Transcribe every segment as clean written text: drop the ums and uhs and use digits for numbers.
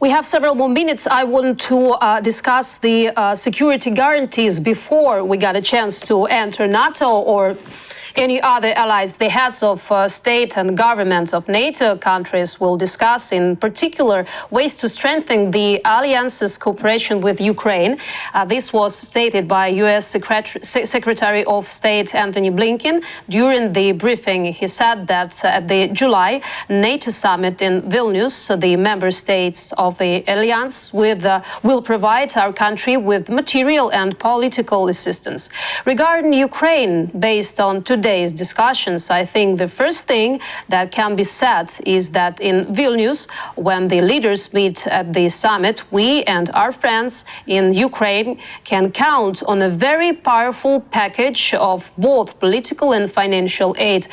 We have several more minutes. I want to discuss the security guarantees before we got a chance to enter NATO or any other allies. The heads of state and government of NATO countries will discuss in particular ways to strengthen the alliance's cooperation with Ukraine. This was stated by U.S. Secretary of State Antony Blinken during the briefing. He said that at the July NATO summit in Vilnius, the member states of the alliance will provide our country with material and political assistance. Regarding Ukraine, based on today's discussions, I think the first thing that can be said is that in Vilnius, when the leaders meet at the summit, we and our friends in Ukraine can count on a very powerful package of both political and financial aid,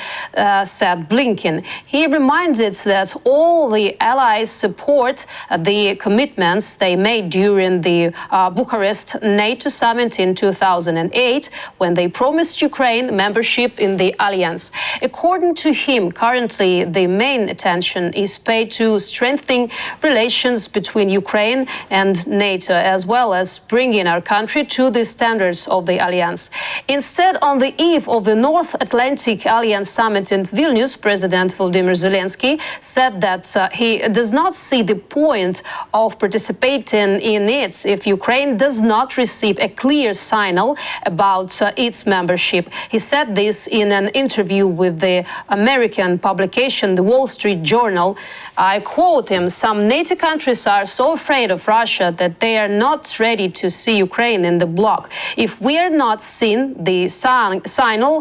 said Blinken. He reminded that all the allies support the commitments they made during the Bucharest NATO summit in 2008, when they promised Ukraine membership in the alliance. According to him, currently the main attention is paid to strengthening relations between Ukraine and NATO, as well as bringing our country to the standards of the alliance. Instead, on the eve of the North Atlantic Alliance summit in Vilnius, President Volodymyr Zelensky said that he does not see the point of participating in it if Ukraine does not receive a clear signal about its membership. He said this in an interview with the American publication, The Wall Street Journal. I quote him, "Some NATO countries are so afraid of Russia that they are not ready to see Ukraine in the bloc. If we are not seen, the signal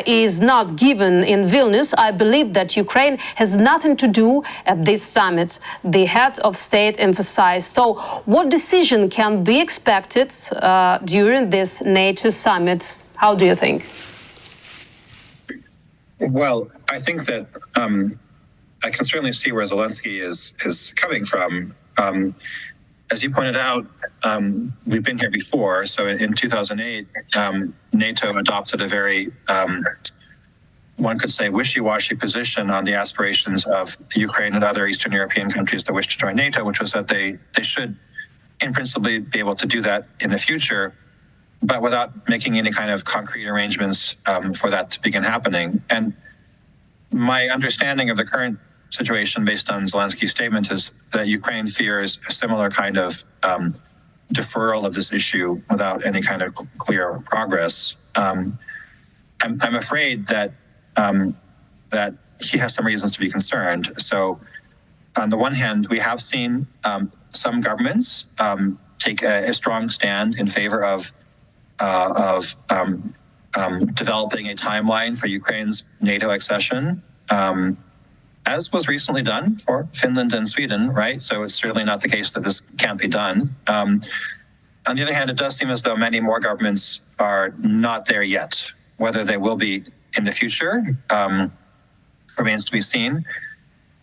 is not given in Vilnius, I believe that Ukraine has nothing to do at this summit," the head of state emphasized. So what decision can be expected during this NATO summit? How do you think? Well, I think that I can certainly see where Zelensky is coming from. As you pointed out, we've been here before. So in 2008, NATO adopted a very, one could say, wishy-washy position on the aspirations of Ukraine and other Eastern European countries that wish to join NATO, which was that they should, in principle, be able to do that in the future, but without making any kind of concrete arrangements for that to begin happening. And my understanding of the current situation, based on Zelensky's statement, is that Ukraine fears a similar kind of deferral of this issue without any kind of clear progress. I'm afraid that that he has some reasons to be concerned. So, on the one hand, we have seen some governments take a strong stand in favor of developing a timeline for Ukraine's NATO accession, as was recently done for Finland and Sweden, right? So it's certainly not the case that this can't be done. On the other hand, it does seem as though many more governments are not there yet. Whether they will be in the future remains to be seen.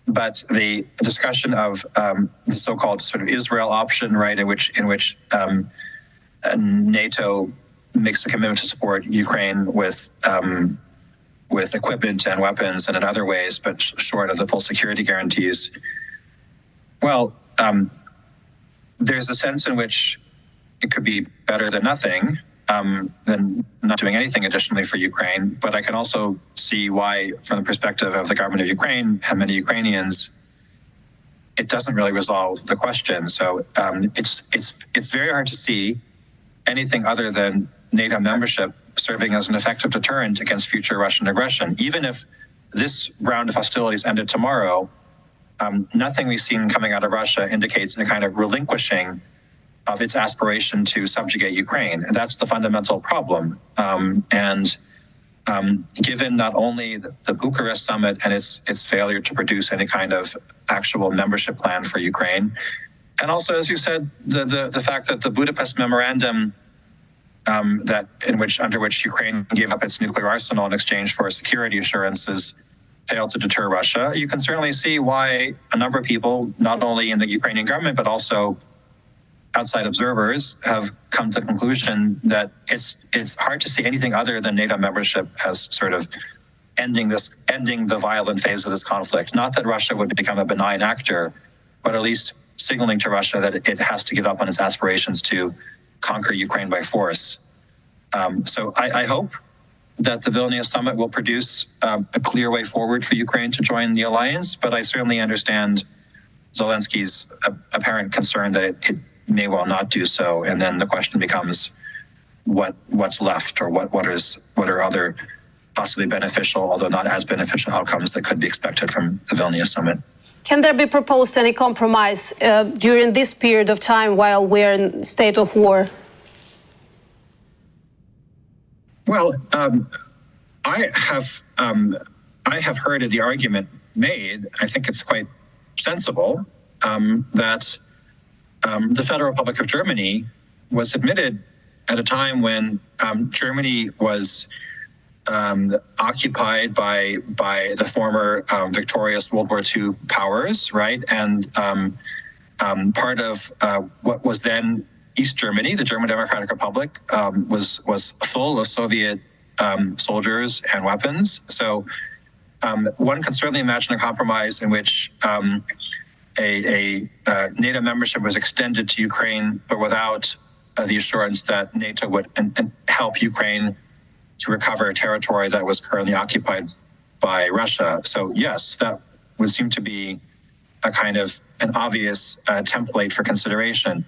But the discussion of the so-called sort of Israel option, right, in which NATO makes a commitment to support Ukraine with equipment and weapons and in other ways, but short of the full security guarantees. Well, there's a sense in which it could be better than nothing, than not doing anything additionally for Ukraine. But I can also see why, from the perspective of the government of Ukraine and many Ukrainians, it doesn't really resolve the question. So it's very hard to see anything other than NATO membership serving as an effective deterrent against future Russian aggression. Even if this round of hostilities ended tomorrow, nothing we've seen coming out of Russia indicates a kind of relinquishing of its aspiration to subjugate Ukraine. And that's the fundamental problem. Given not only the Bucharest summit and its failure to produce any kind of actual membership plan for Ukraine, and also, as you said, the fact that the Budapest memorandum under which Ukraine gave up its nuclear arsenal in exchange for security assurances failed to deter Russia, you can certainly see why a number of people, not only in the Ukrainian government, but also outside observers, have come to the conclusion that it's hard to see anything other than NATO membership as sort of ending the violent phase of this conflict. Not that Russia would become a benign actor, but at least signaling to Russia that it has to give up on its aspirations to conquer Ukraine by force. So I hope that the Vilnius summit will produce a clear way forward for Ukraine to join the alliance, but I certainly understand Zelensky's apparent concern that it may well not do so, and then the question becomes what's left, or what are other possibly beneficial, although not as beneficial, outcomes that could be expected from the Vilnius summit. Can there be proposed any compromise during this period of time while we're in state of war? Well, I have heard the argument made. I think it's quite sensible that the Federal Republic of Germany was admitted at a time when Germany was occupied by the former victorious World War II powers, right? And part of what was then East Germany, the German Democratic Republic, was full of Soviet soldiers and weapons. So one can certainly imagine a compromise in which a NATO membership was extended to Ukraine, but without the assurance that NATO would help Ukraine to recover territory that was currently occupied by Russia. So yes, that would seem to be a kind of an obvious template for consideration.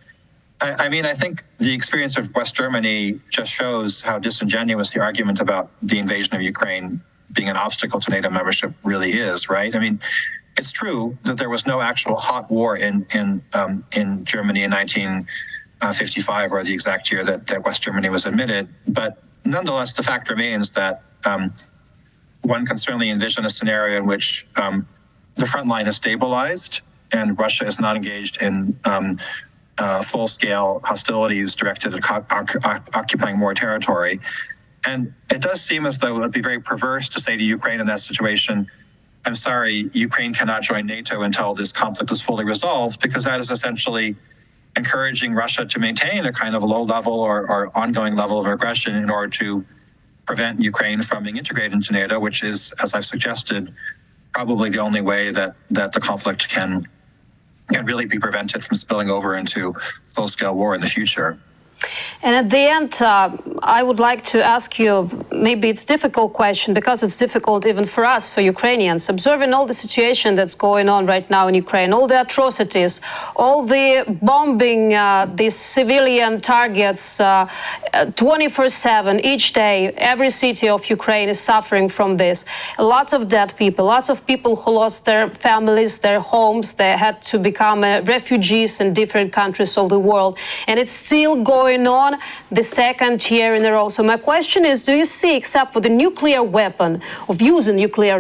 I mean, I think the experience of West Germany just shows how disingenuous the argument about the invasion of Ukraine being an obstacle to NATO membership really is, right? I mean, it's true that there was no actual hot war in Germany in 1955, or the exact year that West Germany was admitted, but nonetheless, the fact remains that one can certainly envision a scenario in which the front line is stabilized and Russia is not engaged in full-scale hostilities directed at occupying more territory. And it does seem as though it would be very perverse to say to Ukraine in that situation, I'm sorry, Ukraine cannot join NATO until this conflict is fully resolved, because that is essentially encouraging Russia to maintain a kind of low level or ongoing level of aggression in order to prevent Ukraine from being integrated into NATO, which is, as I've suggested, probably the only way that the conflict can really be prevented from spilling over into full-scale war in the future. And at the end, I would like to ask you, maybe it's a difficult question, because it's difficult even for us, for Ukrainians, observing all the situation that's going on right now in Ukraine, all the atrocities, all the bombing, these civilian targets 24/7, each day. Every city of Ukraine is suffering from this. Lots of dead people, lots of people who lost their families, their homes. They had to become refugees in different countries of the world. And it's still going on the second year in a row. So my question is, do you see, except for the nuclear weapon, of using nuclear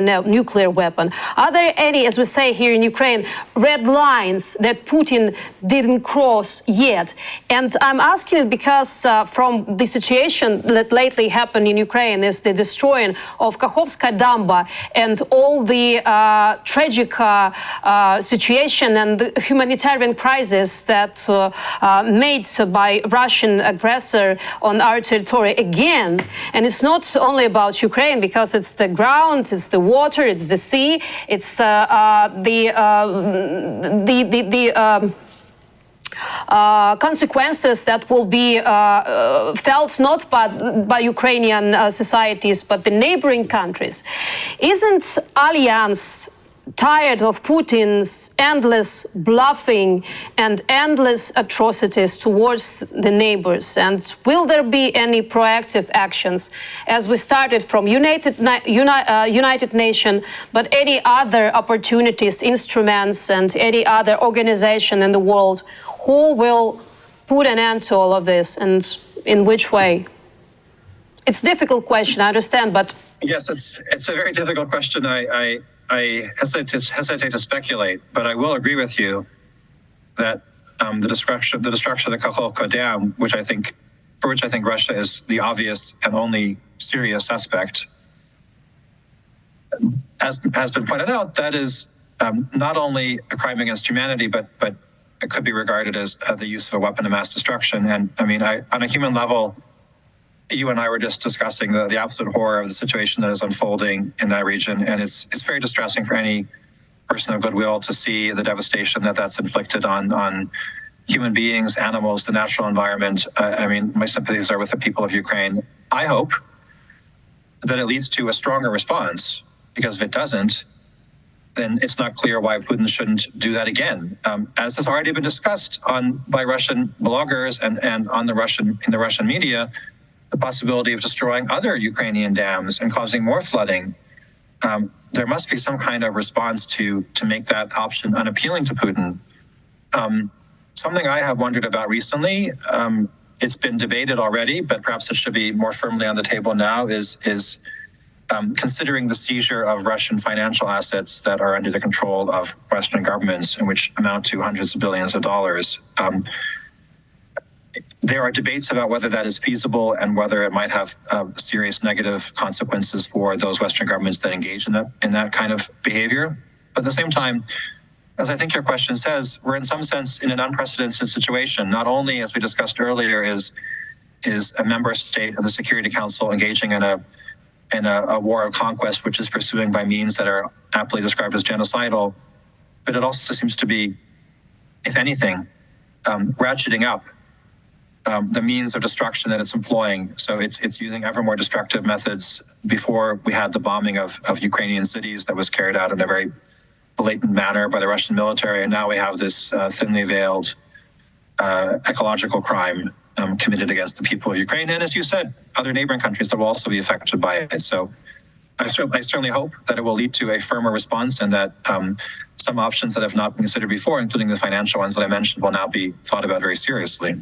weapon, are there any, as we say here in Ukraine, red lines that Putin didn't cross yet? And I'm asking it because from the situation that lately happened in Ukraine is the destroying of Kakhovskaya Damba and all the tragic situation and the humanitarian crisis that made by Russian aggressor on our territory again. And it's not only about Ukraine, because it's the ground, it's the water, it's the sea, it's consequences that will be felt not by Ukrainian societies, but the neighboring countries. Isn't Alliance tired of Putin's endless bluffing and endless atrocities towards the neighbors? And will there be any proactive actions, as we started from United Nations, but any other opportunities, instruments, and any other organization in the world who will put an end to all of this, and in which way? It's a difficult question, I understand, but... Yes, it's a very difficult question. I hesitate to speculate, but I will agree with you that the destruction of the Kakhovka Dam, for which I think Russia is the obvious and only serious suspect, as has been pointed out, that is not only a crime against humanity, but it could be regarded as the use of a weapon of mass destruction. And I mean, on a human level, you and I were just discussing the absolute horror of the situation that is unfolding in that region, and it's very distressing for any person of goodwill to see the devastation that's inflicted on human beings, animals, the natural environment. I mean, my sympathies are with the people of Ukraine. I hope that it leads to a stronger response, because if it doesn't, then it's not clear why Putin shouldn't do that again. As has already been discussed by Russian bloggers and in the Russian media, the possibility of destroying other Ukrainian dams and causing more flooding. There must be some kind of response to make that option unappealing to Putin. Something I have wondered about recently, it's been debated already, but perhaps it should be more firmly on the table now, is considering the seizure of Russian financial assets that are under the control of Western governments, and which amount to hundreds of billions of dollars. There are debates about whether that is feasible and whether it might have serious negative consequences for those Western governments that engage in that kind of behavior. But at the same time, as I think your question says, we're in some sense in an unprecedented situation. Not only, as we discussed earlier, is a member state of the Security Council engaging in a war of conquest, which is pursuing by means that are aptly described as genocidal, but it also seems to be, if anything, ratcheting up the means of destruction that it's employing. So it's using ever more destructive methods. Before, we had the bombing of Ukrainian cities that was carried out in a very blatant manner by the Russian military, and now we have this thinly veiled ecological crime committed against the people of Ukraine, and as you said, other neighboring countries that will also be affected by it. So I certainly hope that it will lead to a firmer response, and that some options that have not been considered before, including the financial ones that I mentioned, will now be thought about very seriously.